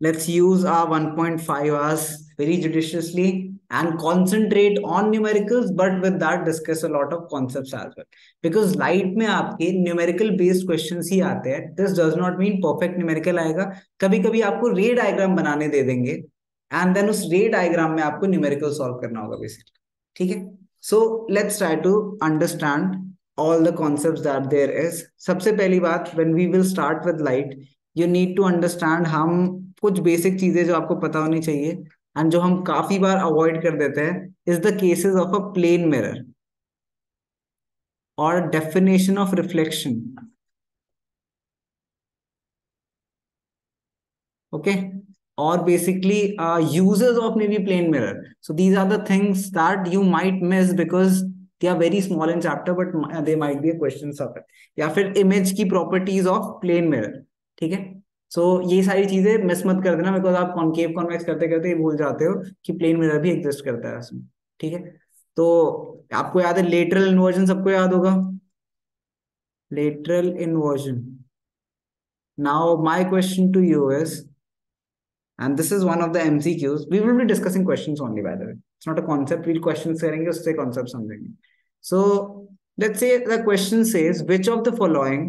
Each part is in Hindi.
Let's use our 1.5 hours very judiciously and concentrate on numericals, but with that discuss a lot of concepts as well. Because light में आपके numerical based questions ही आते हैं. This does not mean perfect numerical आएगा. कभी कभी आपको रे डायग्राम बनाने दे देंगे and then उस रे डायग्राम में आपको numerical solve करना होगा basically. ठीक है? So let's try to understand all the concepts that there is. सबसे पहली बात, when we will start with light, you need to understand हम कुछ बेसिक चीजें जो आपको पता होनी चाहिए एंड जो हम काफी बार अवॉइड कर देते हैं is the cases of a plane mirror और definition of reflection. Okay, or basically uses of maybe plane mirror. So these are the things that you might miss because they are very small in chapter, but they might be a questions of it. या फिर image की properties of plane mirror. ठीक है, सो ये सारी चीजें मिस मत कर देना बिकॉज आप कॉनकेव कॉन्वेक्स करते करते भूल जाते हो कि प्लेन मिरर भी एग्जिस्ट करता है उसमें. ठीक है, तो आपको याद है लेटरल इन्वर्जन, सबको याद होगा lateral inversion. Now my question to you is, and this is one of the MCQs. We will be discussing questions only, by the way. It's not a concept. We'll questions करेंगे, उससे concept समझेंगे. So let's say the question says, which of the following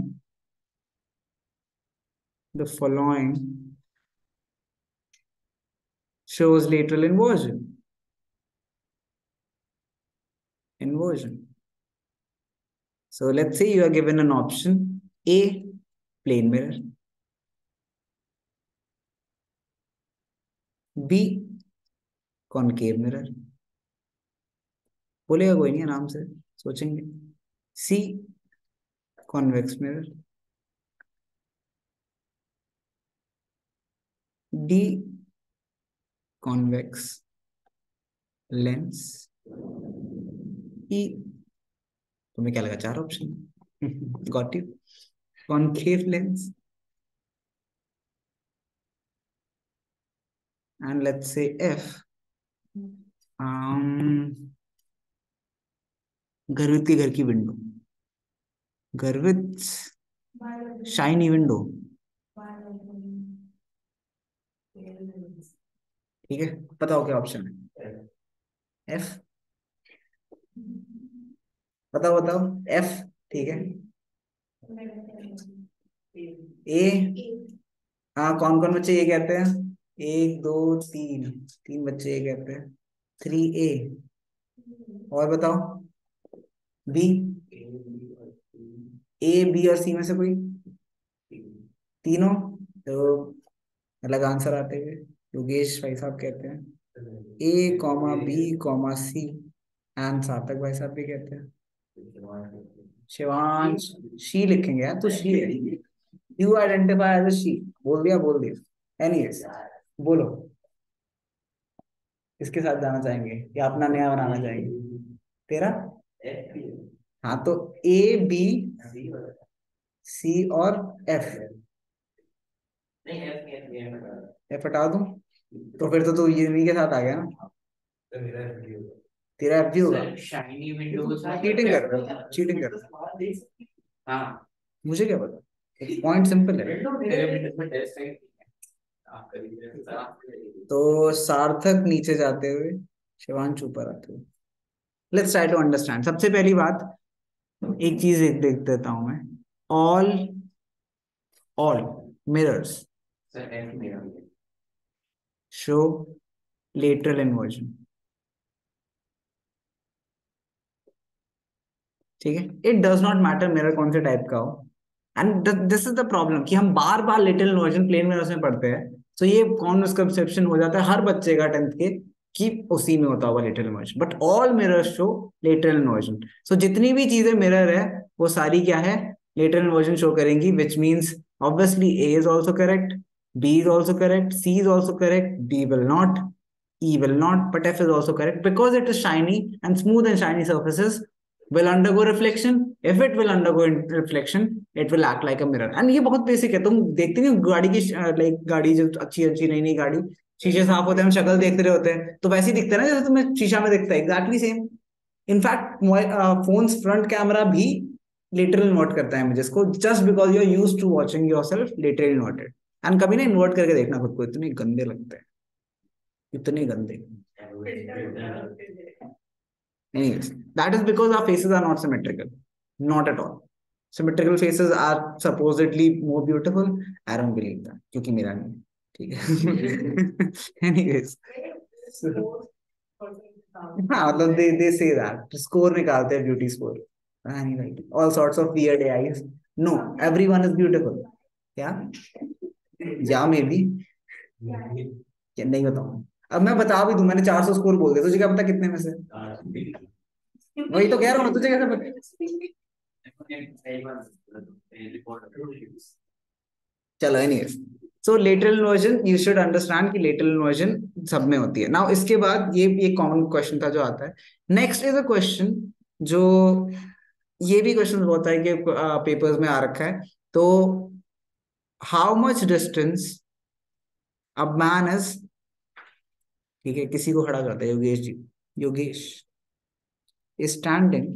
shows lateral inversion. So let's say you are given an option A, plane mirror, B, concave mirror. बोलेगा कोई नहीं, आराम से सोचेंगे. C, convex mirror, D, convex lens, E, तुम्हें क्या लगा चार option? Got you. Concave lens, and let's say F, गर्वित के घर की विंडो. गर्वित शाइनी विंडो. ठीक है, बताओ क्या ऑप्शन है? F, बताओ बताओ. F, ठीक है. ए, हाँ कौन कौन बच्चे ये कहते हैं? एक दो तीन, तीन बच्चे ये कहते हैं. 3A. और बताओ. बी, ए बी और सी में से कोई तीनों. तो अलग आंसर आते हुए योगेश भाई साहब कहते हैं A comma B comma C, and Sarthak भाई साहब भी कहते हैं. शिवांश शी लिखेंगे यार, तो शी है. You identify as a she. बोल दिया बोल दिया. एनीवेज बोलो, किसके साथ जाना चाहेंगे या अपना नया बनाना चाहेंगे? तेरा. हाँ तो ए बी सी और एफ. एफ हटा दूं तो फिर तो तू ये के साथ आ गया ना. तेरा एफ भी होगा. शाइनी विंडोज चीटिंग कर रहा है, चीटिंग कर रहा है. हाँ मुझे क्या पता, पॉइंट सिंपल है. तो सार्थक नीचे जाते हुए, शिवांश ऊपर आते हुए. Let's try to understand. सबसे पहली बात, एक चीज देख देता हूं मैं. All mirrors show lateral inversion. ठीक है, it does not matter mirror कौन से टाइप का हो. And this is the problem कि हम बार बार लिटिल इन्वर्जन प्लेन मिरर्स में पढ़ते हैं. तो ये कौन मिसकंसेप्शन हो जाता है हर बच्चे का 10th के कि उसी में होता होगा little inversion. But all mirrors show lateral inversion. So जितनी भी चीजें मिरर है वो सारी क्या है, लेटरल इन्वर्जन शो करेंगी. Which means obviously A is also correct, B is also correct, C is also correct, D will not, E will not, but F is also correct because it is shiny and smooth and shiny surfaces will undergo reflection. If it will undergo reflection, it will act like a mirror. And ये बहुत बेसिक है. तुम देखते नहीं गाड़ी की लाइक गाड़ी जो अच्छी अच्छी नई नई गाड़ी, शीशे साफ होते हैं, हम शक्ल देखते रहे होते हैं तो वैसे ही दिखता है ना जैसे तुम्हें शीशा में दिखता है. Exactly same. In fact phones front camera भी लेटरल इन्वर्ट करता है इमेजेस को, just because you are used to watching yourself lateral inverted. And कभी ना इन्वर्ट करके देखना खुद को, इतने गंदे लगते हैं, इतने गंदे। Anyways, that is because our faces are not symmetrical. Not at all. Symmetrical faces are supposedly more beautiful. I don't believe that. क्योंकि मेरा नहीं है, ठीक है। Anyways. So, हाँ, मतलब they say that score निकालते हैं beauty score. Right. All sorts of weird AIs. No, everyone is beautiful. क्या? या मे बी, नहीं बताऊँ। अब मैं बता भी दूं, मैंने 400 स्कोर बोल दिया, तुझे क्या पता कितने में से? वही तो कह रहा हूँ, तुझे कैसे पता? चलो anyways, so lateral inversion you should understand कि लेटरल इन्वर्जन सब में होती है। नाउ इसके बाद ये एक कॉमन क्वेश्चन था जो आता है। नेक्स्ट इज अ क्वेश्चन जो, ये भी क्वेश्चन होता है कि पेपर्स में आ रखा है। तो how much distance a man is, ठीक है, किसी को खड़ा करता है, Yogesh ji, Yogesh is standing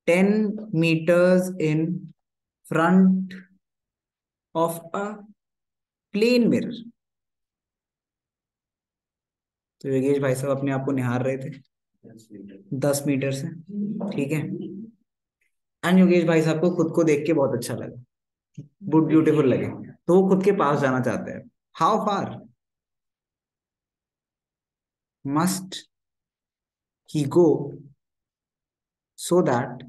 10 meters in front of a plane mirror। तो योगेश भाई साहब अपने आप को निहार रहे थे 10 मीटर से, ठीक है। एंड योगेश भाई साहब को खुद को देख के बहुत अच्छा लगा, बहुत ब्यूटीफुल लगे, तो वो खुद के पास जाना चाहते हैं। How far must he go so that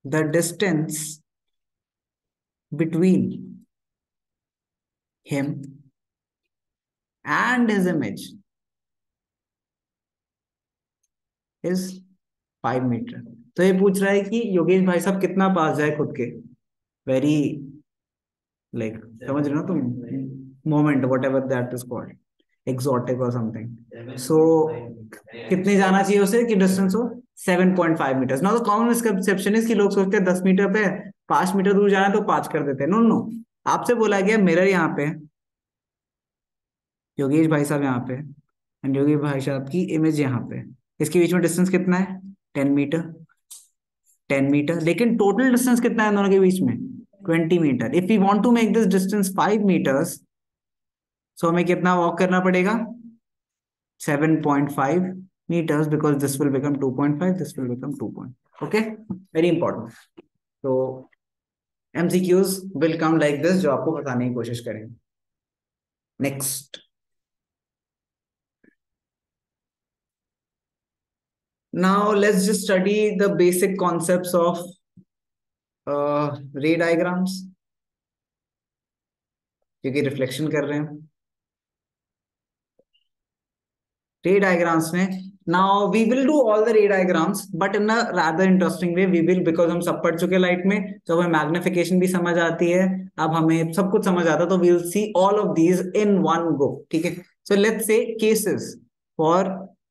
the distance between him and his image is 5 metre. तो ये पूछ रहा है कि योगेश भाई साहब कितना पास जाए खुद के, वेरी लाइक, समझ रहे हो तुम, moment what ever that is called, exotic और समथिंग। सो कितने जाना चाहिए उसे कि डिस्टेंस हो 7.5 मीटर। ना तो कॉमन मिसकंसेप्शन इज कि लोग सोचते हैं 10 मीटर पे 5 मीटर दूर जाना है तो 5 कर देते हैं। नो नो, आपसे बोला गया मिरर यहाँ पे, योगेश भाई साहब यहाँ पे, एंड योगेश भाई साहब की इमेज यहाँ पे, इसके बीच में डिस्टेंस कितना है? 10 मीटर। 10 मीटर, लेकिन टोटल डिस्टेंस कितना है दोनों के बीच में? 20 मीटर। If you want to make this distance 5 metres, so हमें कितना वॉक करना पड़ेगा? 7.5 meters, because this will become 2.5, this will become 2 point, okay, very important। तो MCQs will come like this जो आपको बताने की कोशिश करेंगे। Next, now let's just study the basic concepts of ray diagrams, क्योंकि रिफ्लेक्शन कर रहे हैं ray diagrams में। Now we will do all the ray diagrams, but in a rather interesting way we will, because हम सब पढ़ चुके लाइट में, तो हमें मैग्निफिकेशन भी समझ आती है, अब हमें सब कुछ समझ आता है, तो we will see all of these in one go, ठीक है। So let's say cases for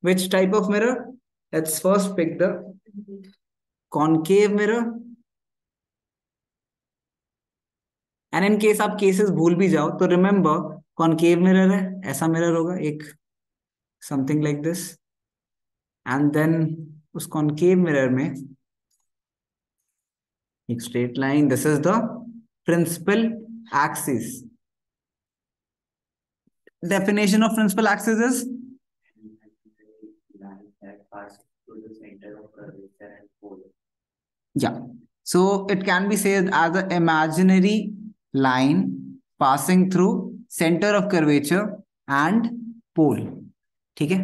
which type of mirror? Let's first pick the concave mirror, and in case आप केसेस भूल भी जाओ तो रिमेंबर कॉनकेव मिरर है, ऐसा मिरर होगा एक, something like this, and then उस कॉनकेव मिरर में एक straight line, this is the principal axis. Definition of principal axis is, yeah, so it can be said as an imaginary line passing through center of curvature and pole, ठीक है।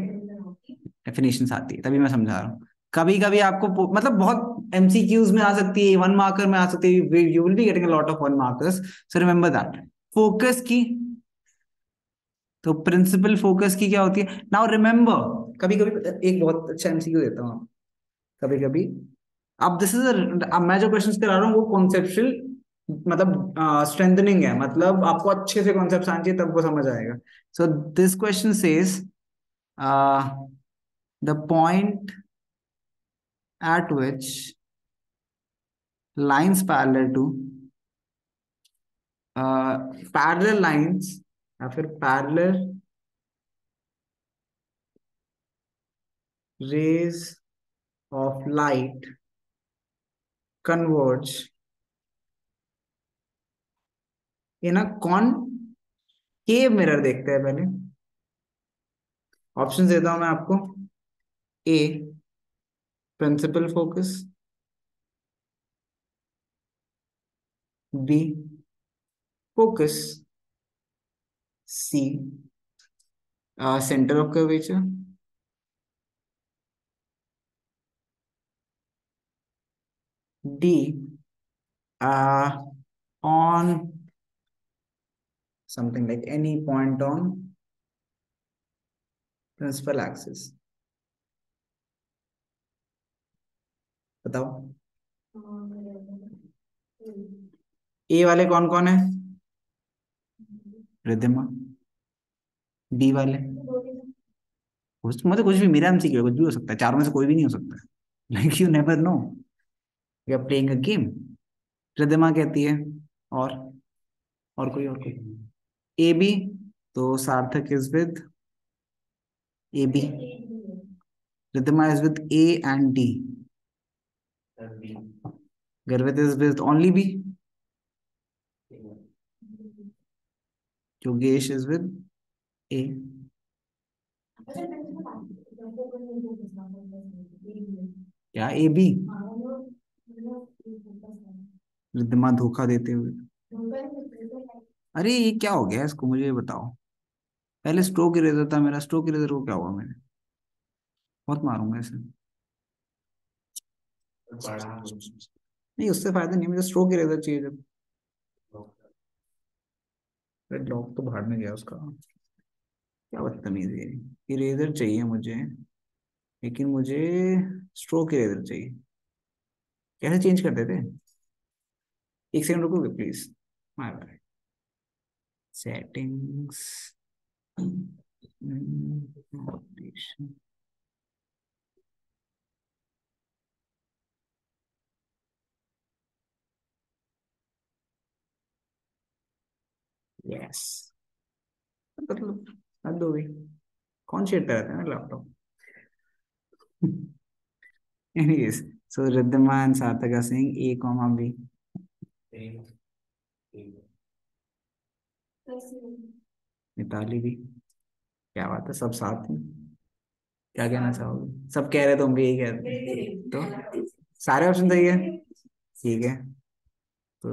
डेफिनेशन आती है तभी मैं समझा रहा हूँ। कभी कभी आपको मतलब बहुत एमसीक्यूज में आ सकती है, 1 मार्कर में आ सकती है, you will be getting a lot of 1 markers, so remember that. Focus की, तो प्रिंसिपल फोकस की क्या होती है? नाउ रिमेंबर, कभी कभी एक बहुत अच्छा एमसीक्यू देता हूँ कभी कभी। अब दिस इज, अब मैं जो क्वेश्चंस करा रहा हूँ वो कॉन्सेप्चुअल, मतलब स्ट्रेंथनिंग है, मतलब आपको अच्छे से कॉन्सेप्ट आना चाहिए तब वो समझ आएगा। So this question says the point at which lines parallel to parallel lines या फिर parallel rays of light converge ये ना कौन केव मिरर देखते हैं पहले। ऑप्शन देता हूं मैं आपको। A principal focus, B focus, C centre of curvature, D on something like any point on principal axis। बताओ ए वाले कौन कौन है? रिद्धिमा। बी वाले मतलब कुछ भी, मेरा एमसीक्यू कुछ भी हो सकता है, चारों में से कोई भी नहीं हो सकता। Like you never know, you are playing a game. Riddhima कहती है। और और कोई ए बी। तो Sarthak is with A B, Riddhima is with A and D, Garvit is with only B, Yogesh is with A. क्या ए बी? रिद्धिमा धोखा देते हुए। अरे ये क्या हो गया इसको, मुझे ये बताओ। पहले स्ट्रोक इरेजर था मेरा, स्ट्रोक इरेजर को क्या हुआ? मैंने बहुत मारूंगा इसे। नहीं, उससे फायदा नहीं, मुझे स्ट्रोक इरेजर चाहिए। जब लॉक तो भाड़ में गया उसका, क्या बदतमीजी है। इरेजर चाहिए मुझे, लेकिन मुझे स्ट्रोक इरेजर चाहिए। कैसे चेंज करते थे? एक सेकंड रुकोगे please? My bad. Settings, yes. मतलब हद हो गई। कौन शेयर रहता है ना laptop. Anyways, so Riddhima and Sarthak are saying A comma B. Mitali भी। क्या बात है, सब साथ हैं। क्या कहना चाहोगे? सब कह रहे, तुम भी यही कह रहे तो सारे ऑप्शन सही है। ठीक है, तो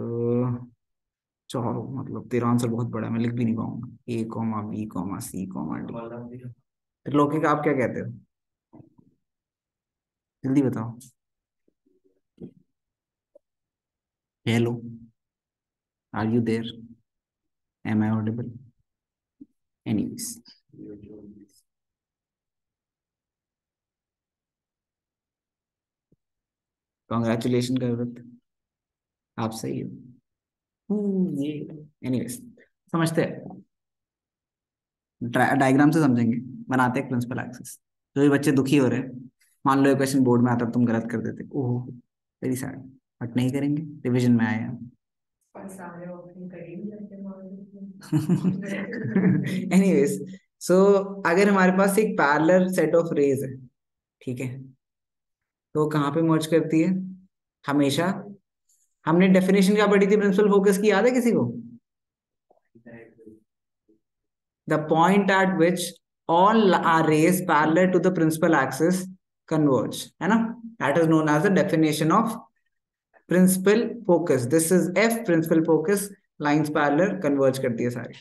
चलो मतलब तेरा आंसर बहुत बड़ा है, मैं लिख भी नहीं पाऊंगा। A comma B comma C comma D. Triloki का आप क्या कहते हो? जल्दी बताओ। Hello, are you there? Am I audible? Anyways, congratulation कर, आप सही हो। ये एनीवेज, समझते हैं। डायग्राम से समझेंगे। बनाते हैं प्रिंसिपल एक्सिस। जो भी बच्चे दुखी हो रहे हैं, मान लो ये क्वेश्चन बोर्ड में आता तुम गलत कर देते, ओह वेरी सैड, बट नहीं करेंगे, रिवीजन में आए हैं। एनीवेज, सो अगर हमारे पास एक पैरेलल सेट ऑफ रेज है, ठीक है, तो कहाँ पे मर्ज करती है? हमेशा। हमने डेफिनेशन क्या पढ़ी थी प्रिंसिपल फोकस की, याद है किसी को? The point at which all are rays parallel to the principal axis converge, है ना? That is known as the definition of principal focus. This is F principal focus, lines parallel converge करती है सारी।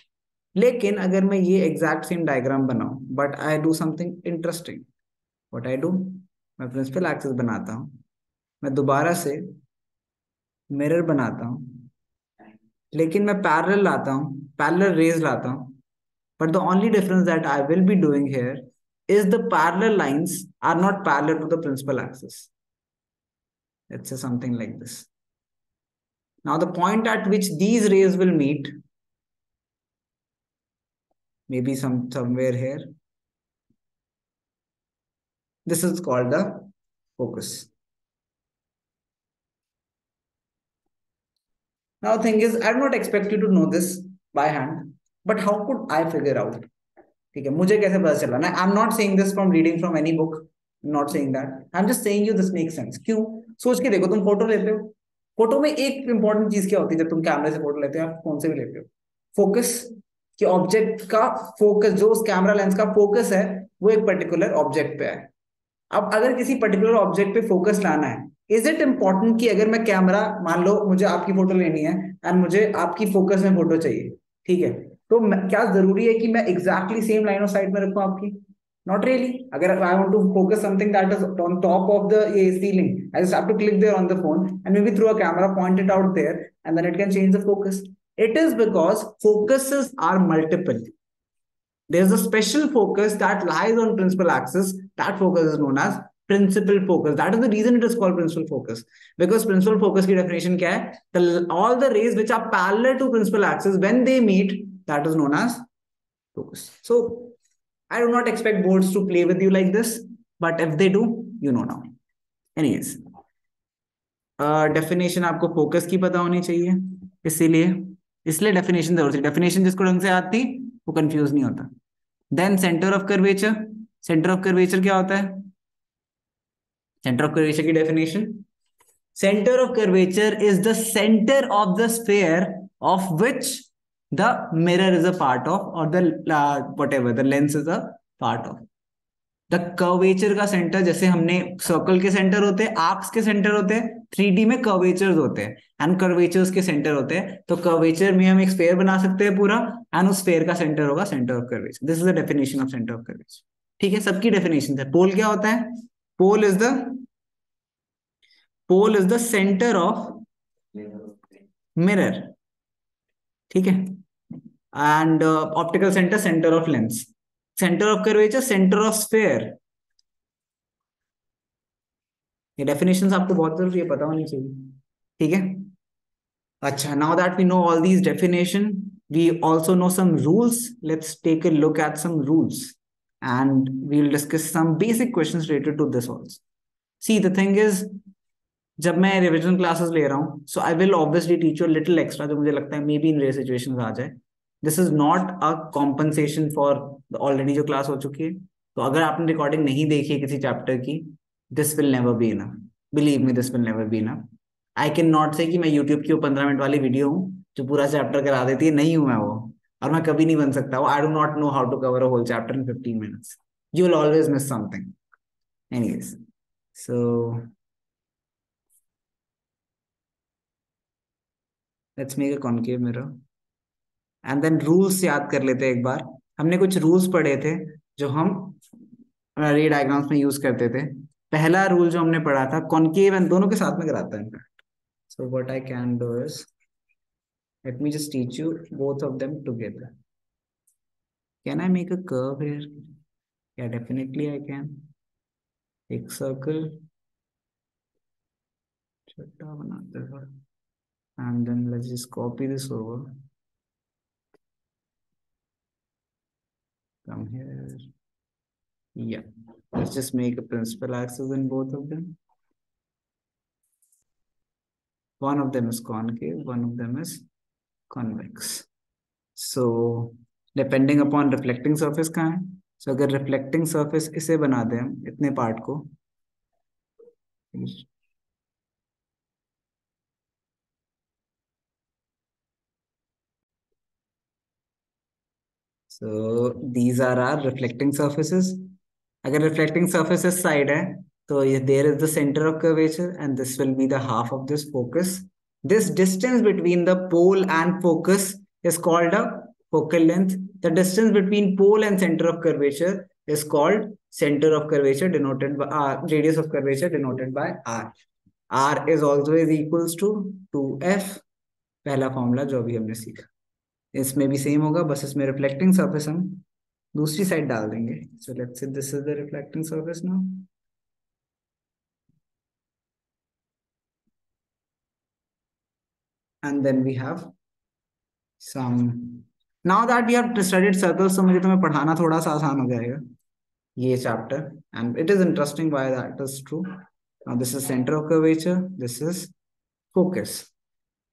लेकिन अगर मैं ये exact same diagram बनाऊं, but I do something interesting, what I do, मैं principal axis बनाता हूं, मैं दोबारा से मिरर बनाता हूं, लेकिन मैं पैरेलल लाता हूं, पैरेलल रेज लाता हूं। But the only difference that I will be doing here is the parallel lines are not parallel to the principal axis. Let's say something like this. Now the point at which these rays will meet, maybe somewhere here. This is called the focus. Now the thing is, I do not expect you to know this by hand, but how could I figure out? ठीक है, मुझे कैसे पता चला ना? I am not saying this from reading from any book, not saying that, I am just saying you this make sense. क्यों? सोच के देखो, तुम फोटो लेते हो, फोटो में एक इंपॉर्टेंट चीज क्या होती है? जब तुम कैमरे से फोटो लेते हो या फोन से भी लेते हो, फोकस कि ऑब्जेक्ट का फोकस, जो उस कैमरा लेंस का फोकस है वो एक पर्टिकुलर ऑब्जेक्ट पे है। अब अगर किसी पर्टिकुलर ऑब्जेक्ट पे फोकस लाना है, इज इट इंपॉर्टेंट कि अगर मैं कैमरा, मान लो मुझे आपकी फोटो लेनी है एंड मुझे आपकी फोकस में फोटो चाहिए, ठीक है, तो क्या जरूरी है कि मैं exactly same line of sight में रखूं आपकी? Not really. अगर I want to focus something that is on top of the ceiling, I just have to click there on the phone and maybe through a camera point it out there and then it can change the focus. It is because focuses are multiple. There's a special focus that lies on principal axis. That focus is known as principal focus. That is the reason it is called principal focus. Because principal focus की definition क्या है? All the rays which are parallel to principal axis, when they meet, that is known as focus. So I do not expect boards to play with you like this, but if they do, you know now. Anyways, definition आपको फोकस की पता होनी चाहिए, इसीलिए इसलिए डेफिनेशन जरूर थी। डेफिनेशन जिसको ढंग से आती वो कंफ्यूज नहीं होता। Then centre of curvature. Centre of curvature क्या होता है? सेंटर ऑफ कर्वेचर की definition, centre of curvature is the centre of the sphere of which the mirror is a part of, और the whatever the lens is a part of. The curvature का सेंटर, जैसे हमने सर्कल के सेंटर होते हैं, आर्क्स के सेंटर होते हैं, 3D में कर्वेचर्स होते हैं एंड कर्वेचर्स के सेंटर होते हैं। तो कर्वेचर में हम एक स्फीयर बना सकते हैं पूरा, एंड उस स्फीयर का सेंटर होगा centre of curvature. This is the definition of centre of curvature. ठीक है, सबकी डेफिनेशन है। पोल क्या होता है? Pole is the centre of mirror, ठीक है, and optical centre centre of lens, centre of curvature centre of sphere. ये डेफिनेशंस आपको बहुत जरूरी है, पता होनी चाहिए, ठीक है। अच्छा, now that we know all these definition, we also know some rules. Let's take a look at some rules and we'll discuss some basic questions related to this also. See, the thing is, जब मैं रिविजन क्लासेस ले रहा हूँ, so I will obviously teach you little extra, जो मुझे लगता है maybe in rare situations आ जाए। This is not a compensation for already जो क्लास हो चुकी है। तो अगर आपने रिकॉर्डिंग नहीं देखी है किसी चैप्टर की, this will never be enough, believe me, this will never be enough. I can not से कि मैं यूट्यूब की वो 15 मिनट वाली वीडियो हूँ जो पूरा चैप्टर करा देती है, नहीं हूं मैं वो, और मैं कभी नहीं बन सकता वो। I do not know how to cover a whole chapter in 15 minutes. You will always miss something. Anyways, so let's make a concave mirror and then rules याद कर लेते हैं एक बार। हमने कुछ रूल्स पढ़े थे जो हम रे डायग्राम्स में यूज करते थे। पहला रूल जो हमने पढ़ा था, कॉनकेव एंड, दोनों के साथ में कराता है in fact. So what I can do is, let me just teach you both of them together. Can I make a curve here? Yeah, definitely I can. एक सर्कल छोटा बनाते हैं and then let's just copy this over. Come here. Yeah, let's just make a principal axis in both of them. One of them is concave, one of them is convex. So depending upon reflecting surface कहाँ है, so अगर reflecting surface इसे बना दें हम इतने पार्ट को, so these are our reflecting surfaces. अगर reflecting surfaces side है तो ये there is the center of curvature and this will be the half of this focus. This distance between the pole and focus is called a focal length. The distance between pole and center of curvature is called center of curvature, denoted by radius of curvature denoted by r. R is always equals to 2f, पहला फॉर्मूला जो भी हमने सीखा। इसमें भी सेम होगा, बस इसमें रिफ्लेक्टिंग सरफेस हम दूसरी साइड डाल देंगे। So let's say this is the reflecting surface now, and then we have some, now that we have studied circles, so मुझे तुम्हें पढ़ाना थोड़ा सा आसान हो जाएगा ये chapter, and it is interesting why that is true. Now this is center of curvature, this is focus.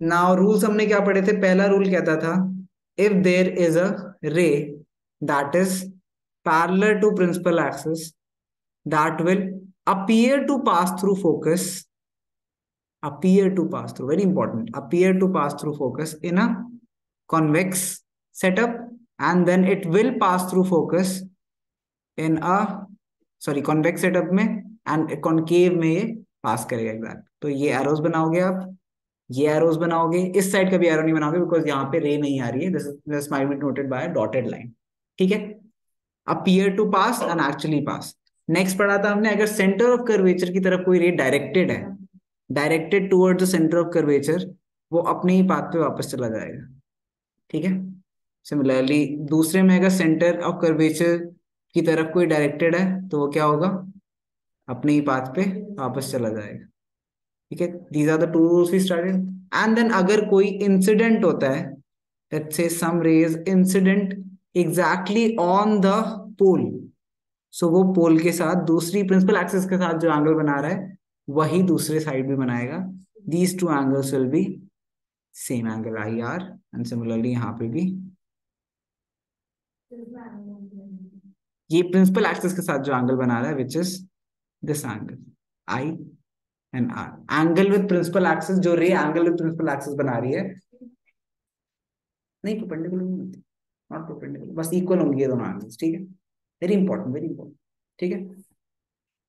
Now rules हमने क्या पढ़े थे? पहला रूल कहता था, if there is a ray that is parallel to principal axis that will appear to pass through focus, appear to pass through, very important, appear to pass through focus in a convex setup, and then it will pass through focus in a sorry convex setup में, एंड कॉनकेव में ये पास करेगा एग्जैक्ट। तो ये एरोज बनाओगे आप, ये एरोज बनाओगे, इस साइड का भी एरो नहीं बनाओगे बिकॉज यहाँ पे रे नहीं आ रही है, this might be noted by dotted line. ठीक है, appear to pass and actually pass. Next पढ़ा था हमने, अगर सेंटर ऑफ कर्वेचर की तरफ कोई रे डायरेक्टेड है, directed towards the centre of curvature, वो अपने ही पाथ पे वापस चला जाएगा। ठीक है, सिमिलरली दूसरे में अगर सेंटर ऑफ कर्वेचर की तरफ कोई डायरेक्टेड है तो वो क्या होगा, अपने ही पाथ पे वापस चला जाएगा। ठीक है, these are the two rules we started. And then अगर कोई इंसिडेंट होता है, let's say some rays incident exactly on the pole, so वो पोल के साथ दूसरी प्रिंसिपल एक्सिस के साथ जो एंगल बना रहा है वही दूसरे साइड भी बनाएगा। These two angles will be same angle I R, and similarly यहाँ पे भी ये प्रिंसिपल एक्सिस के साथ जो एंगल बना रहा है which is this angle I and R. Angle with principal axis, जो ray angle with principal axis बना रही है, नहीं परपेंडिकुलर नहीं होती, नॉट परपेंडिकुलर, बस इक्वल होंगी ये दोनों एंगल्स। ठीक है, वेरी इंपॉर्टेंट, वेरी इंपॉर्टेंट। ठीक है,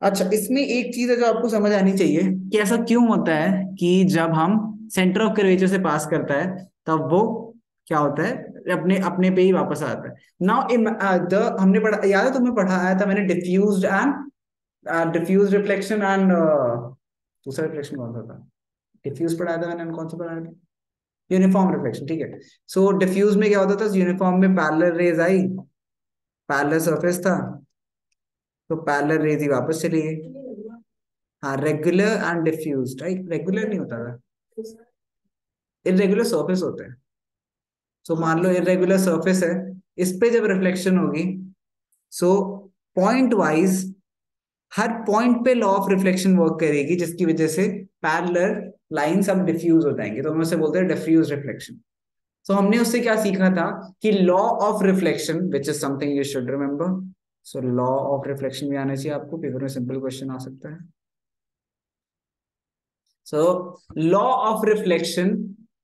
अच्छा इसमें एक चीज है जो आपको समझ आनी चाहिए कि ऐसा क्यों होता है कि जब हम सेंटर ऑफ कर्वेचर से पास करता है तब वो क्या होता है, अपने अपने पे ही वापस आता है। नाउ द हमने पढ़ा, याद है तुम्हें पढ़ाया था मैंने, डिफ्यूज रिफ्लेक्शन एंड दूसरा रिफ्लेक्शन कौन सा था, डिफ्यूज पढ़ाया था मैंने and कौन सा पढ़ाया था, यूनिफॉर्म रिफ्लेक्शन। ठीक है, सो डिफ्यूज में क्या होता था, यूनिफॉर्म में पैरेलल रेज आई, पैरेलल सरफेस था, तो पैरेलल रेज ही वापस चली गई। हाँ, regular and diffuse, right, regular नहीं होता था, इरेगुलर सरफेस होते हैं। सो मान लो इरेगुलर सरफेस है, इस पे जब रिफ्लेक्शन होगी, सो पॉइंट वाइज हर पॉइंट पे लॉ ऑफ रिफ्लेक्शन वर्क करेगी, जिसकी वजह से पैरेलल लाइंस अब डिफ्यूज हो जाएंगे, तो हम उसे बोलते हैं डिफ्यूज रिफ्लेक्शन। सो हमने उससे क्या सीखा था कि law of reflection which is something you should remember. So law of reflection भी आना चाहिए आपको, पेपर में सिंपल क्वेश्चन आ सकता है। सो लॉ ऑफ रिफ्लेक्शन,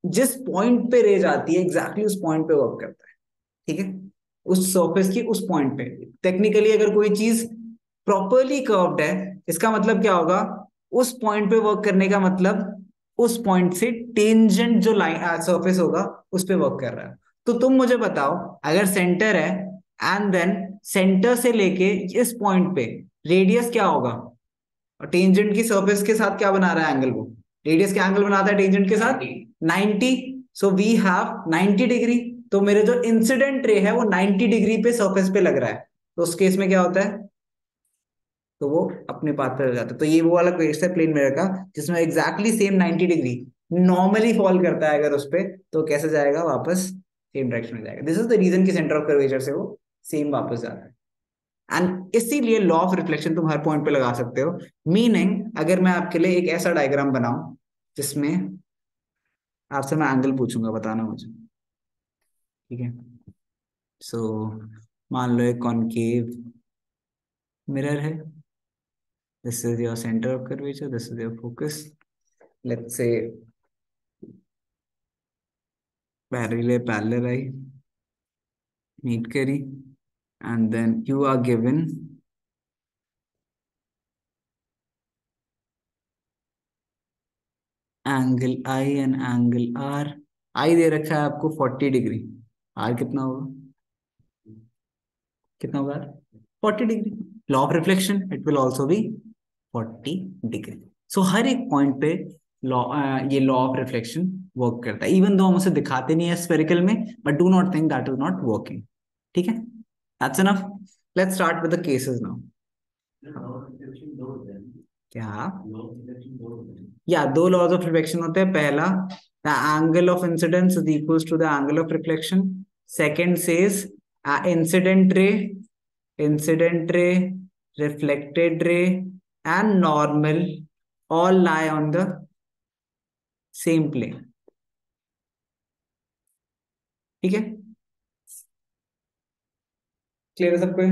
जिस पॉइंट पे रे जाती है एग्जैक्टली उस पॉइंट पे वर्क करता है। ठीक है, उस सरफेस की उस पॉइंट पे। टेक्निकली अगर कोई चीज प्रॉपरली कर्व्ड है, इसका मतलब क्या होगा, उस पॉइंट पे वर्क करने का मतलब उस पॉइंट से टेंजेंट जो लाइन सरफेस होगा उस पे वर्क कर रहा है। तो तुम मुझे बताओ, अगर सेंटर है एंड देन सेंटर से लेके इस पॉइंट पे रेडियस क्या होगा, और टेंजेंट की सरफेस के साथ क्या बना रहा है एंगल, वो रेडियस के एंगल बनाता है टेंजेंट के साथ 90। सो वी हैव 90 डिग्री, तो मेरे जो इंसिडेंट रे है वो 90 डिग्री पे सरफेस पे लग रहा है, तो उस केस में क्या होता है, तो वो अपने पाथ पे लग जाता है। तो ये वो वाला केस है प्लेन मिरर का, जिसमें exactly same 90 degree normally fall करता है, अगर उस पे तो कैसे जाएगा वापस, सेम डायरेक्शन में जाएगा। दिस इज द रीजन कि सेंटर ऑफ कर्वेचर से वो सेम वापस जाता है। एंड इसीलिए लॉ ऑफ रिफ्लेक्शन तुम हर पॉइंट पे लगा सकते हो। मीनिंग अगर मैं आपके लिए एक ऐसा डायग्राम बनाऊं जिसमें आपसे मैं एंगल पूछूंगा, बताना मुझे। ठीक है, सो मान लो एक कॉनकेव मिरर है, this is your centre of curvature, this is your focus, let's say parallel I meet करी, and then you are given angle I and angle R. I दे रखा है आपको 40 डिग्री, आर कितना होगा, कितना होगा, 40 degree. Law of reflection it will also be 40 degree. So हर एक पॉइंट पे लॉ ये लॉ ऑफ रिफ्लेक्शन वर्क करता है, इवन दो हम उसे दिखाते नहीं है स्फेरिकल में, but do not think that is not working. ठीक है, that's enough. Let's start with the cases now. क्या, या दो लॉज ऑफ रिफ्लेक्शन होते हैं, पहला the angle of incidence is equals to the angle of reflection, second says incident ray, incident ray, reflected ray, and normal all lie on the same plane. ठीक है, क्लियर है सबको,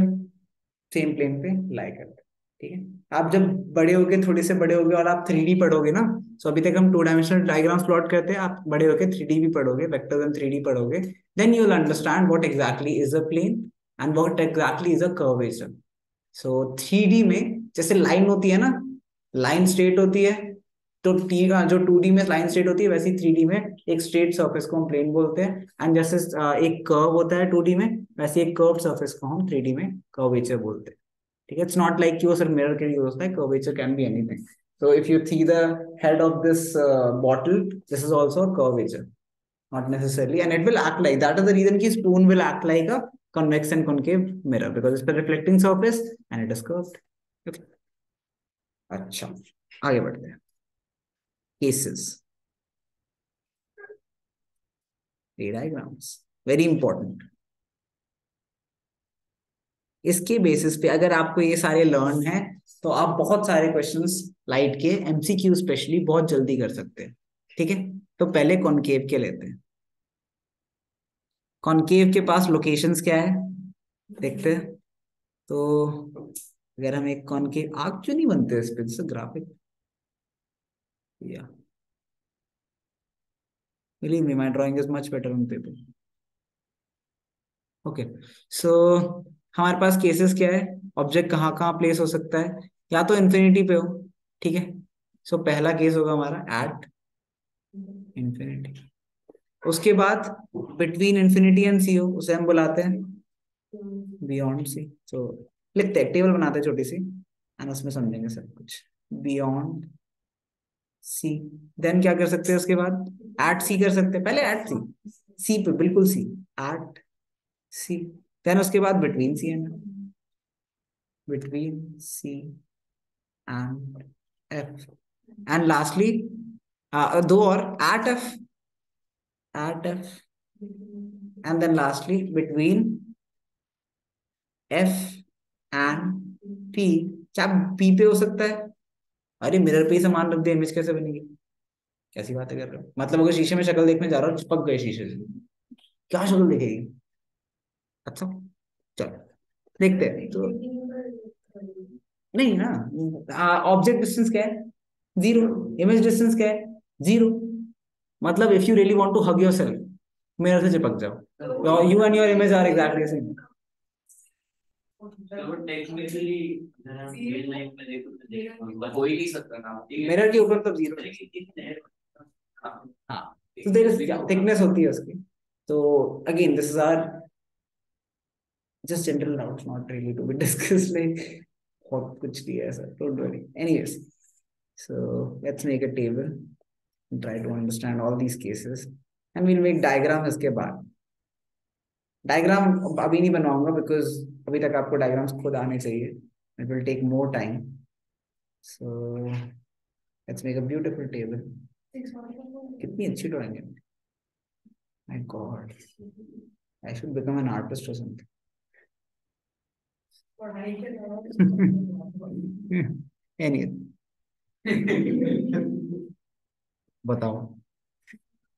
सेम प्लेन पे लाई करते हैं। ठीक है। आप जब बड़े होगे, थोड़े से बड़े होगे और आप 3D पढ़ोगे ना, सो अभी तक हम 2 डायमेंशनल डायग्राम्स प्लॉट करते हैं, आप बड़े होके 3D भी पढ़ोगे, वेक्टर्स एंड 3D पढ़ोगे, then you will understand what exactly is a plane and what exactly is a curvature. So 3D में जैसे लाइन होती है ना, लाइन स्ट्रेट होती है, तो जो 2D में लाइन स्ट्रेट होती है, वैसे 3D में एक स्ट्रेट सरफेस को हम प्लेन बोलते हैं, एंड जैसे एक कर्व होता है 2D में, वैसे एक कर्व सरफेस को हम 3D में कर्वेचर बोलते हैं। ठीक है, इट्स नॉट लाइक कि वो सिर्फ मिरर के लिए यूज होता है, curvature can be anything. So if you see the head of this bottle, this is also a curvature, not necessarily, and it will act like that. Is the reason कि spoon will act like a convex and concave mirror because it's the reflecting surface and it is curved. Okay. अच्छा, आगे बढ़ते हैं। Cases, ray diagrams, very important. इसके बेसिस पे अगर आपको ये सारे लर्न है, तो आप बहुत सारे क्वेश्चंस लाइट के एमसीक्यू स्पेशली बहुत जल्दी कर सकते हैं। ठीक है, तो पहले कॉनकेव के लेते हैं। कॉनकेव के पास लोकेशंस क्या है देखते हैं। तो अगर हम एक कॉनकेव, आर्क क्यों नहीं बनते इस पे, जैसे ग्राफिक या believe me, my drawing is much better on paper. Okay, so हमारे पास केसेस क्या है, ऑब्जेक्ट कहाँ कहाँ प्लेस हो सकता है, या तो इन्फिनिटी पे हो। ठीक है, सो पहला केस होगा हमारा एट इन्फिनिटी। उसके बाद बिटवीन इन्फिनिटी एंड सी हो, उसे हम बुलाते हैं बियॉन्ड सी। सो लिखते हैं, टेबल बनाते हैं छोटी सी, एंड उसमें समझेंगे सब कुछ। बियॉन्ड सी, देन क्या कर सकते हैं उसके बाद, एट सी कर सकते हैं, पहले एट सी, सी पे बिल्कुल सी, एट सी, देन उसके बाद between C and, between C and F, and lastly दो और, at F, and then lastly between F and P. क्या पी पे हो सकता है? अरे मिरर पे ही सामान रख दे, इमेज कैसे बनेगी? कैसी बातें कर रहे हो, मतलब अगर शीशे में शक्ल देखने जा रहा हूँ, चिपक गए शीशे से, क्या शक्ल दिखेगी? अच्छा, चलो देखते हैं। तो नहीं ना, ऑब्जेक्ट डिस्टेंस क्या है? जीरो। इमेज डिस्टेंस क्या है? जीरो। मतलब if you really want to hug yourself, mirror से चिपक जाओ, you and your image are exactly same. Mirror के ऊपर तो जीरो। हाँ, तो देयर इज थिकनेस होती है उसकी। तो again this is are just general doubts, not really to be discussed like बहुत कुछ नहीं है ऐसा, don't worry. Anyways, so let's make a table and try to understand all these cases, and we'll make diagram इसके बाद। डायग्राम अभी नहीं बनवाऊंगा बिकॉज अभी तक आपको डायग्राम्स खुद आने चाहिए, it will take more time. So let's make a beautiful table. कितनी अच्छी ड्राइंग है, my god, I should become an artist और समथिंग। एनी बताओ,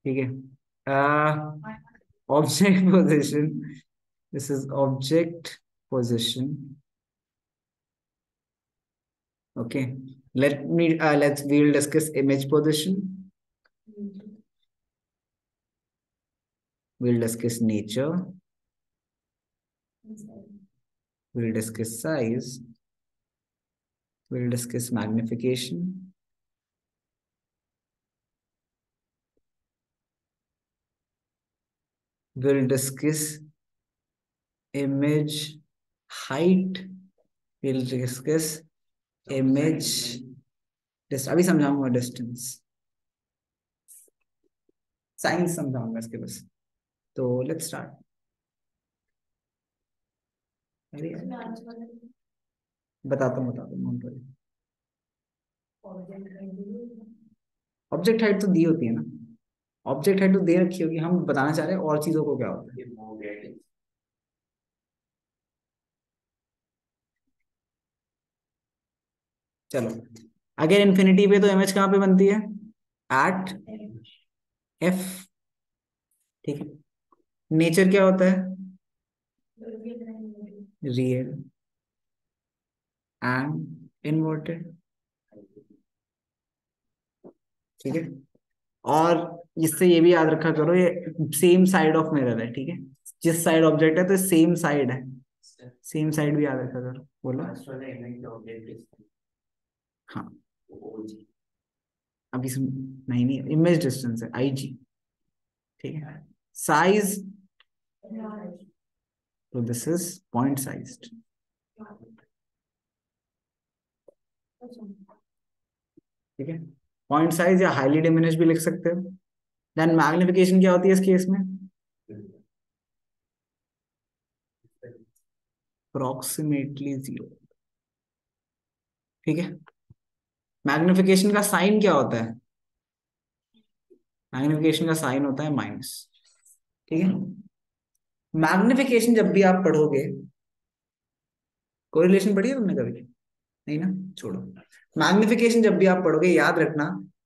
ठीक है। Object position, this is object position. Okay, let's we'll discuss image position, we'll discuss nature, we'll discuss size, we'll discuss magnification, we'll discuss image height, we'll discuss image अभी समझाऊंगा डिस्टेंस, साइंस समझाऊंगा इसके बस। तो लेट्स स्टार्ट। बताता हूँ नोट करिए। ऑब्जेक्ट हाइट तो दी होती है ना, ऑब्जेक्ट हाइट तो दे रखी होगी, हम बताना चाह रहे हैं और चीजों को क्या होता है। चलो, अगर इन्फिनिटी पे तो इमेज कहाँ पे बनती है? At F. ठीक है, नेचर क्या होता है? रियल एंड इन्वर्टेड, ठीक है। और इससे ये भी याद रखा करो, ये सेम साइड ऑफ मिरर है, ठीक है। जिस साइड ऑब्जेक्ट है तो सेम साइड है, सेम साइड भी याद रखा करो। बोलो। हाँ, अभी नहीं नहीं, इमेज डिस्टेंस है IG, ठीक है। साइज, तो दिस इज पॉइंट साइज्ड, ठीक है। पॉइंट साइज या हाईली डिमिनिश भी लिख सकते हो। देन मैग्निफिकेशन क्या होती है इस केस में? अप्रोक्सीमेटली जीरो, ठीक है। मैग्निफिकेशन का साइन क्या होता है? मैग्निफिकेशन का साइन होता है माइनस, ठीक है। मैग्निफिकेशन जब भी आप पढ़ोगे, कोरिलेशन पढ़ी है तुमने कभी? नहीं ना, छोड़ो। मैग्निफिकेशन जब भी आप पढ़ोगे याद रखना,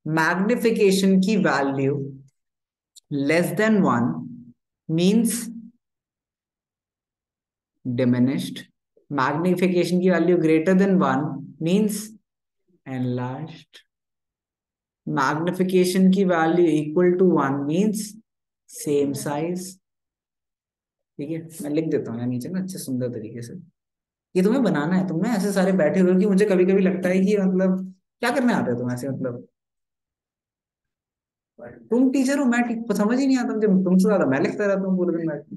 मैग्निफिकेशन की value less than 1 means diminished, magnification की value greater than 1 means enlarged, magnification की value equal to 1 means same size, ठीक है। मैं लिख देता हूँ यहाँ नीचे ना अच्छे सुंदर तरीके से। ये तुम्हें बनाना है, तुम ना ऐसे सारे बैठे हुए हो कि मुझे कभी कभी लगता है कि मतलब क्या करने आते हो तुम ऐसे, मतलब तुम टीचर हो, मैं समझ ही नहीं आता मुझे, तुमसे ज्यादा मैं लिखता रहता हूँ पूरे दिन बैठ के।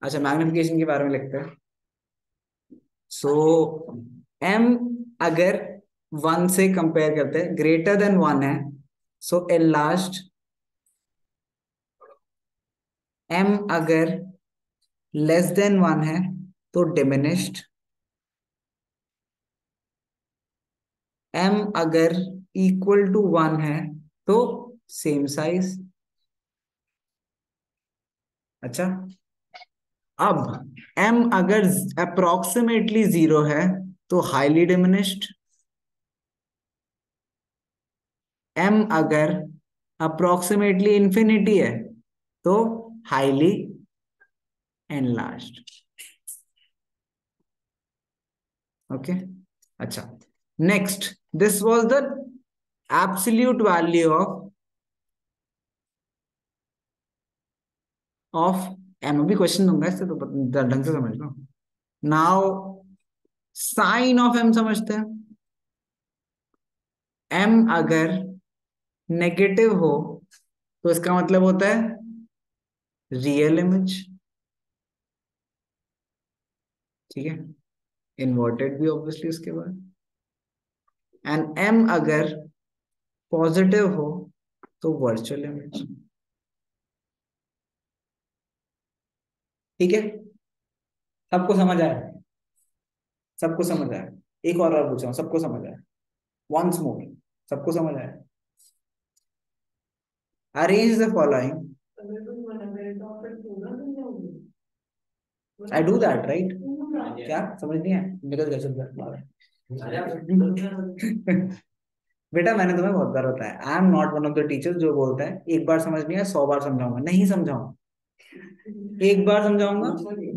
अच्छा, मैग्निफिकेशन के बारे में लिखते हैं। सो एम अगर 1 से कंपेयर करते हैं, ग्रेटर देन 1 है, सो एनलार्ज्ड। एम अगर लेस देन 1 है तो डिमिनिश्ड। एम अगर इक्वल टू 1 है तो सेम साइज। अच्छा, अब m अगर अप्रोक्सीमेटली 0 है तो हाईली डिमिनिश्ड। m अगर अप्रोक्सीमेटली इंफिनिटी है तो हाईली एनलार्ज्ड, ओके। अच्छा, next, this was the absolute value of m। अभी क्वेश्चन दूंगा इससे तो ढंग से समझ लो। नाउ साइन ऑफ m समझते हैं। m अगर नेगेटिव हो तो इसका मतलब होता है रियल इमेज, ठीक है। इन्वर्टेड भी ऑब्वियसली उसके बाद। एंड m अगर पॉजिटिव हो तो वर्चुअल इमेज, ठीक है। सबको समझ आया? सबको समझ आया? एक और पूछा हूं, सबको समझ आया? वंस मोर, सबको समझ आया? Arrange the following. I do that right? क्या समझ नहीं है? निकल गया शब्द। बेटा मैंने तुम्हें बहुत बार बताया, I am not one of the teachers जो बोलता है एक बार समझ नहीं आया 100 बार समझाऊंगा। नहीं समझाऊंगा, एक बार समझाऊंगा,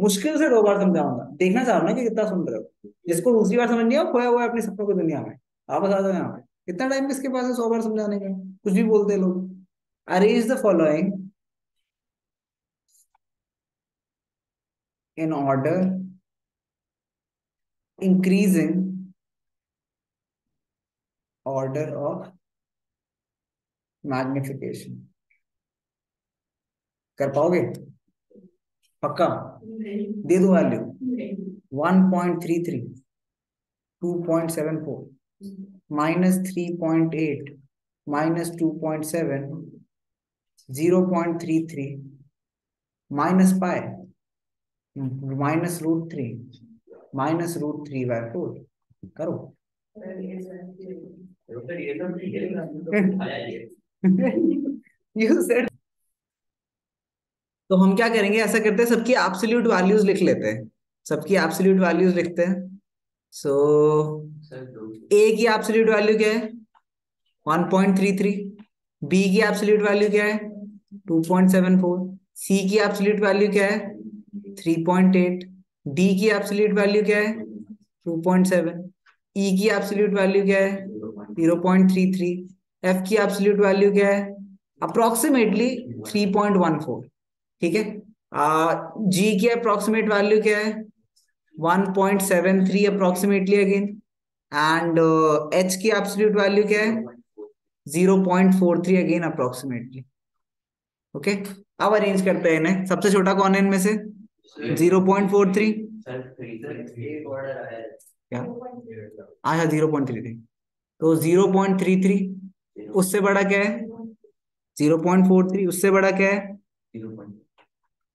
मुश्किल से 2 बार समझाऊंगा। देखना चाहो ना कि कितना सुन रहे हो। जिसको दूसरी बार समझ नहीं आया खोया हुआ है अपनी सपनों की दुनिया में। आप बता दो यहाँ पे इतना टाइम किसके पास है 100 बार समझाने का? कुछ भी बोलते हैं लोग। Arrange the following in order increasing order of magnification. कर पाओगे? पक्का? दे दो वैल्यू। 1.33, 2.74, -3.8, -2.7, 0.33, -π, -√3, -√3/4। करो। You said. तो हम क्या करेंगे, ऐसा करते हैं सबकी एब्सोल्यूट वैल्यूज लिख लेते हैं। सबकी एब्सोल्यूट वैल्यूज लिखते हैं। सो ए की एब्सोल्यूट वैल्यू क्या है? 1.33। बी की एब्सोल्यूट वैल्यू क्या है? 2.74। सी की एब्सोल्यूट वैल्यू क्या है? 3.8। डी की एब्सोल्यूट वैल्यू क्या है? 2.7। ई की एब्सोल्यूट वैल्यू क्या है? 0.33। एफ की एब्सोल्यूट वैल्यू क्या है? अप्रोक्सीमेटली 3.14। ठीक है। जी की अप्रोक्सीमेट वैल्यू क्या है? 1.73 अप्रोक्सीमेटली अगेन। एंड एच की एब्सोल्यूट वैल्यू क्या है? 0.43 अगेन अप्रोक्सीमेटली। ओके। अब अरेंज करते हैं इन्हें। सबसे छोटा कौन है इनमें से? 0.43। क्या? अच्छा, 0.33। तो 0.33 उससे बड़ा क्या है? 0.43 उससे बड़ा क्या है?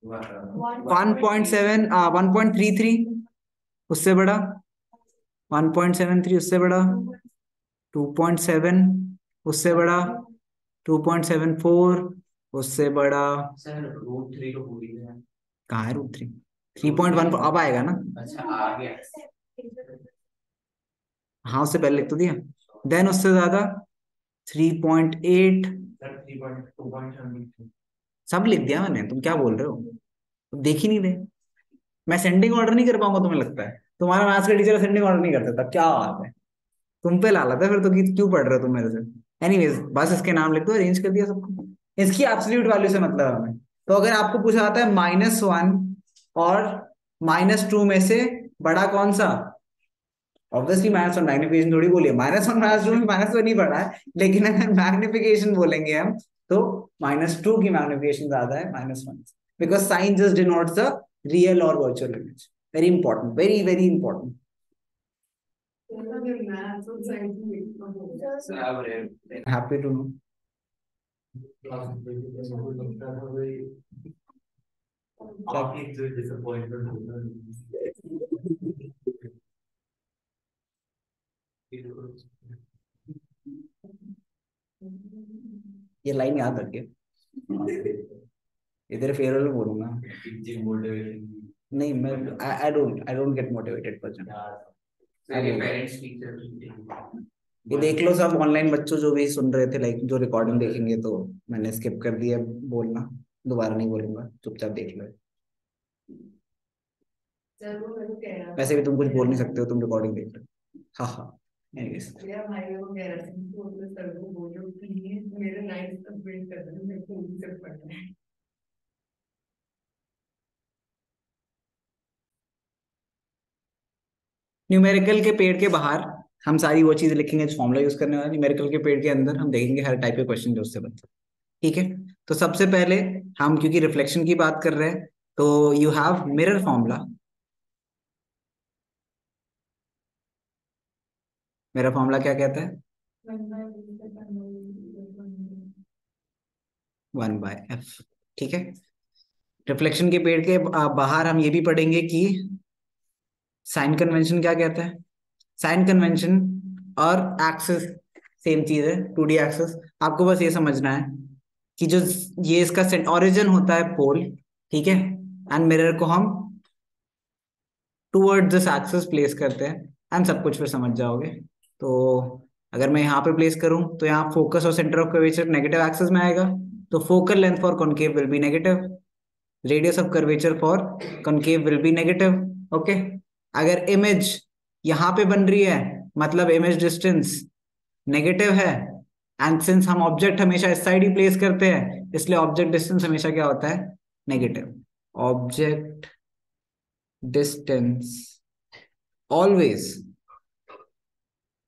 1.7 1.33 उससे बड़ा। 1.73 उससे बड़ा। 2.7 उससे बड़ा। 2.74 उससे बड़ा। कहाँ है रूट 3? 3.1 अब आएगा ना? हाँ, उससे पहले लिख तो दिया। देन उससे ज्यादा 3.8। सब लिख दिया मैंने, तुम क्या बोल रहे हो? तुम देख ही नहीं रहे। मैं सेंडिंग ऑर्डर नहीं कर पाऊंगा तुम्हें लगता है? तुम्हारा मैथ्स का टीचर सेंडिंग ऑर्डर नहीं कर सकता? क्या बात है। तुम पे लालत है फिर तो, कि क्यों पढ़ रहे हो तुम मेरे से? एनीवेज, बस इसके नाम लिख दो, अरेंज कर दिया सबको। इसकी एब्सोल्यूट वैल्यू से मतलब है हमें। तो अगर आपको पूछा जाता है -1 और -2 में से बड़ा कौन सा? ऑब्वियसली -1 मैग्निफिकेशन थोड़ी बोलिए, -1 -2 में -1 नहीं पड़ा है, लेकिन अगर मैग्निफिकेशन बोलेंगे हम तो -2 की मैग्निफिकेशन ज्यादा है -1, because sign just denotes the real और virtual image. Very important, very very important. Happy to know. ये लाइन याद रखिए, इधर फेयरवेल में बोलूंगा। नहीं, मैं I don't get motivated person. ये देख लो सब ऑनलाइन बच्चों जो भी सुन रहे थे, लाइक जो रिकॉर्डिंग देखेंगे, तो मैंने स्किप कर दिया बोलना। दोबारा नहीं बोलूंगा, चुपचाप देख लो। वैसे भी तुम कुछ बोल नहीं सकते हो, तुम रिकॉर्डिंग देख रहे हो। हाँ हाँ। Anyways, न्यूमेरिकल के पेड़ के बाहर हम सारी वो चीजें लिखेंगे जो फॉर्मूला यूज करने वाले। न्यूमेरिकल के पेड़ के अंदर हम देखेंगे हर टाइप के क्वेश्चन जो उससे बनते हैं। ठीक है। तो सबसे पहले हम, क्योंकि रिफ्लेक्शन की बात कर रहे हैं, तो यू हैव मिरर फॉर्मूला। मेरा फॉर्मूला क्या कहता है? 1/f। ठीक है। रिफ्लेक्शन के पेड़ के बाहर हम ये भी पढ़ेंगे कि साइन कन्वेंशन क्या कहता है। साइन कन्वेंशन और एक्सिस सेम चीज है, 2D एक्सिस। आपको बस ये समझना है कि जो ये इसका ओरिजिन होता है पोल, ठीक है, एंड मिरर को हम टूवर्ड दिस एक्सिस प्लेस करते हैं, एंड सब कुछ फिर समझ जाओगे। तो अगर मैं यहाँ पे प्लेस करूँ तो यहाँ फोकस और centre of curvature negative axis में आएगा, तो focal length for concave will be negative, radius of curvature for concave will be negative. Okay. अगर इमेज यहाँ पे बन रही है, मतलब इमेज डिस्टेंस नेगेटिव है, एंड सिंस हम ऑब्जेक्ट हमेशा इस साइड ही प्लेस करते हैं, इसलिए ऑब्जेक्ट डिस्टेंस हमेशा क्या होता है? Negative. Object distance always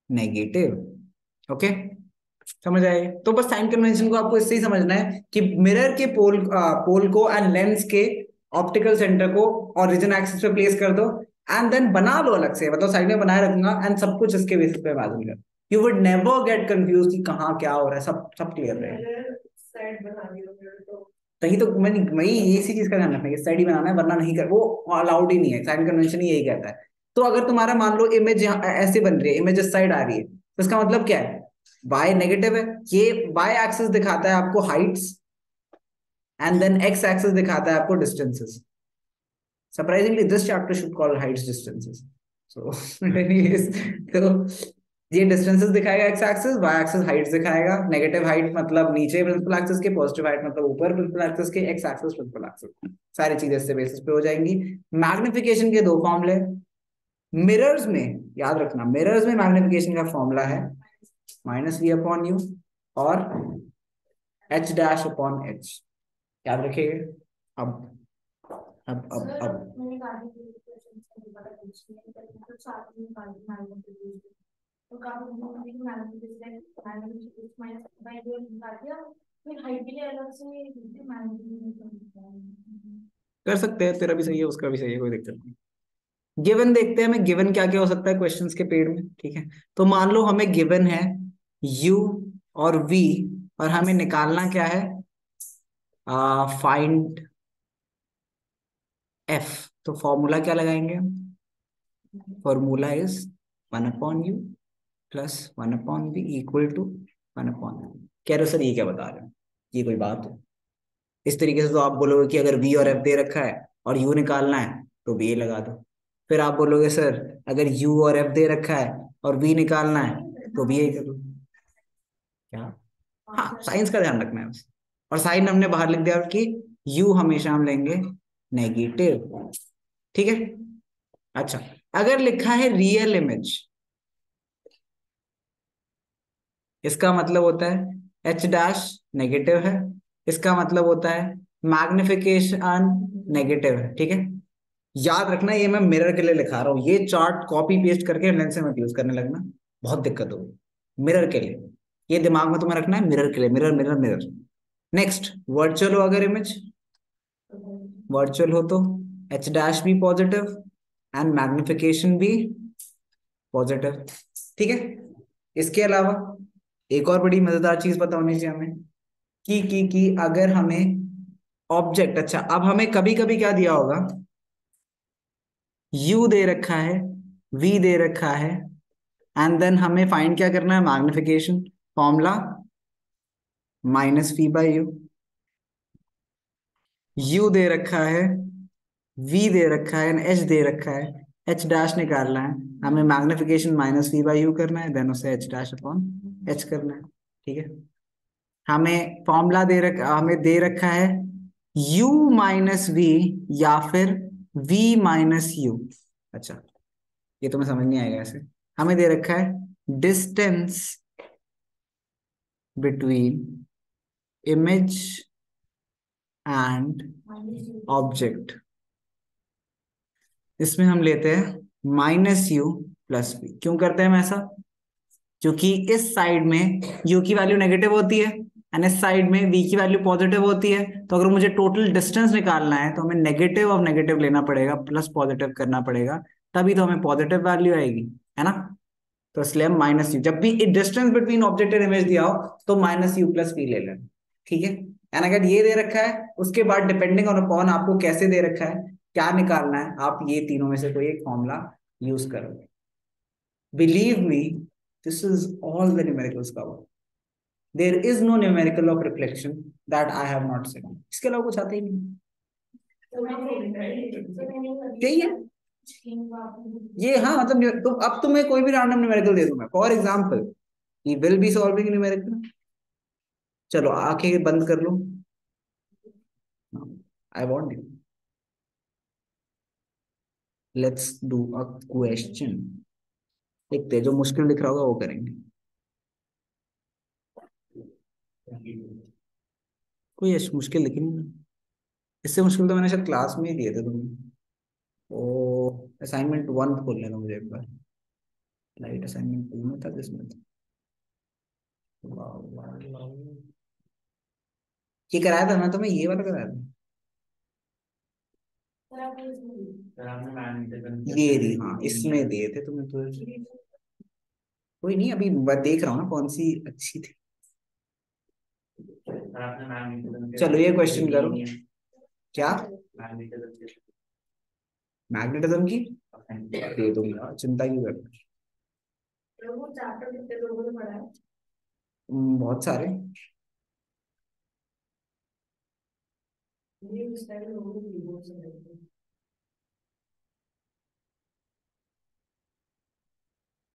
negative. Okay. समझ आए? तो बस साइन कन्वेंशन को आपको इससे ही समझना है कि मिरर के पोल को एंड लेंस के ऑप्टिकल सेंटर को ओरिजिन एक्सिस पे प्लेस कर दो, एंड देन बना लो अलग से, मतलब साइड में बनाए रखूंगा, एंड सब कुछ इसके बेसिस पे इमेजिन कर। You would never get confuse कि कहाँ क्या हो रहा है, सब सब क्लियर रहेगा। तभी तो मैं इसी चीज का ध्यान रखना है, स्टडी बनाना है, वरना नहीं कर, वो अलाउड ही नहीं है, साइन कन्वेंशन ही यही कहता है। तो अगर तुम्हारा मान लो इमेज ऐसे बन रही है, इमेज इस साइड आ रही है, तो इसका मतलब क्या है? बाय नेगेटिव है। ये बाय एक्सिस दिखाता है आपको heights, and then X axis दिखाता है आपको distances. Surprisingly this chapter should call heights distances. So anyways, तो ये डिस्टेंसेस दिखाएगा X axis, Y axis heights दिखाएगा। नेगेटिव हाइट मतलब नीचे प्रिंसिपल एक्सिस के, पॉजिटिव हाइट मतलब ऊपर प्रिंसिपल एक्सिस के, एक्स एक्सिस प्रिंसिपल एक्सिस। सारी चीजें इससे बेसिस पे हो जाएंगी। मैग्निफिकेशन के दो फॉर्मूले, मिरर्स में याद रखना, मिरर्स में मैग्निफिकेशन का फॉर्मूला है -v/u और h'/h। याद रखिएगा। अब मैंने काफी क्वेश्चंस का पता पूछने तो साथ में काफी मालूम तो काफी माइनस बाय दो निकाल दिया फिर हाइट के लिए अलग से कर सकते हैं, तेरा भी सही है उसका भी सही है, कोई दिक्कत नहीं। गिवन देखते हैं हमें, गिवन क्या क्या हो सकता है क्वेश्चंस के पेड़ में, ठीक है। तो मान लो हमें गिवन है u और v, और हमें निकालना क्या है, फाइंड f। तो फॉर्मूला क्या लगाएंगे हम, formula is 1/u plus 1/v equal to 1/, कह रहे हो सर ये क्या बता रहे हो, ये कोई बात है। इस तरीके से तो आप बोलोगे कि अगर v और f दे रखा है और u निकालना है तो भी ये लगा दो। फिर आप बोलोगे सर अगर u और f दे रखा है और v निकालना है तो भी यही करो। क्या, हाँ साइंस का ध्यान रखना है बस। और साइन हमने बाहर लिख दिया कि u हमेशा हम लेंगे नेगेटिव, ठीक है। अच्छा, अगर लिखा है रियल इमेज, इसका मतलब होता है h' नेगेटिव है, इसका मतलब होता है मैग्निफिकेशन नेगेटिव है, ठीक है। याद रखना ये मैं मिरर के लिए लिखा रहा हूँ, ये चार्ट कॉपी पेस्ट करके लेंस में मत यूज करने लगना, बहुत दिक्कत होगी। मिरर के लिए, ये दिमाग में तुम्हें रखना है, मिरर के लिए, mirror mirror mirror. Next, virtual हो अगर इमेज, वर्चुअल हो तो h' भी पॉजिटिव एंड मैग्निफिकेशन भी पॉजिटिव, ठीक है। इसके अलावा एक और बड़ी मजेदार चीज पता होनी चाहिए हमें कि अगर हमें ऑब्जेक्ट, अच्छा अब हमें कभी कभी क्या दिया होगा, u दे रखा है, v दे रखा है, एंड देन हमें फाइंड क्या करना है, मैग्निफिकेशन फॉर्मूला -v/u। u दे रखा है, v दे रखा है, h दे रखा है, h' निकालना है, हमें मैग्निफिकेशन -v/u करना है, देन उसे h'/h करना है, ठीक है। हमें फॉर्मूला हमें दे रखा है u -v या फिर v -u। अच्छा, ये तुम्हें समझ नहीं आएगा ऐसे। हमें दे रखा है distance between image and object, इसमें हम लेते हैं -u+v। क्यों करते हैं हम ऐसा, क्योंकि इस साइड में u की वैल्यू नेगेटिव होती है एंड इस साइड में v की वैल्यू पॉजिटिव होती है। तो अगर मुझे टोटल डिस्टेंस निकालना है तो हमें नेगेटिव ऑफ नेगेटिव लेना पड़ेगा, प्लस पॉजिटिव करना पड़ेगा, तभी तो हमें पॉजिटिव वैल्यू आएगी, है ना। तो इसलिए हम -u, जब भी distance between object and image दिया हो तो -u+v ले लेना, ठीक है। एंड अगर ये दे रखा है, उसके बाद डिपेंडिंग ऑन अपॉन आपको कैसे दे रखा है, क्या निकालना है, आप ये तीनों में से कोई एक फॉर्मूला यूज करोगे। Believe me, this is all the numericals cover, there is no numerical of reflection that I have not seen, इसके अलावा कुछ आता ही नहीं। यही है ये, हाँ मतलब तो अब तुम्हें कोई भी रैंडम न्यूमेरिकल दे दूंगा, for example he will be solving numerical. चलो आंखें बंद कर लो, I want you, let's do a question. देखते हैं, जो मुश्किल दिख रहा होगा वो करेंगे। कोई ऐसी मुश्किल दिखी नहीं ना? इससे मुश्किल तो मैंने शायद क्लास में ही दिए थे तुम्हें। ओ असाइनमेंट 1 खोल लेना मुझे एक बार, लाइट असाइनमेंट 2 में था, किसमें था, वाह वाह वाह। ये कराया था ना तुम्हें, ये वाला कराया था, ये रही, हाँ इसमें दिए थे तुम्हें तो। कोई नहीं, अभी मैं देख रहा हूँ ना कौन सी अच्छी थी। चलो ये क्वेश्चन करो, क्या मैग्नेटिज्म की दे दूंगा, चिंता क्यों कर रहे हो? बहुत सारे।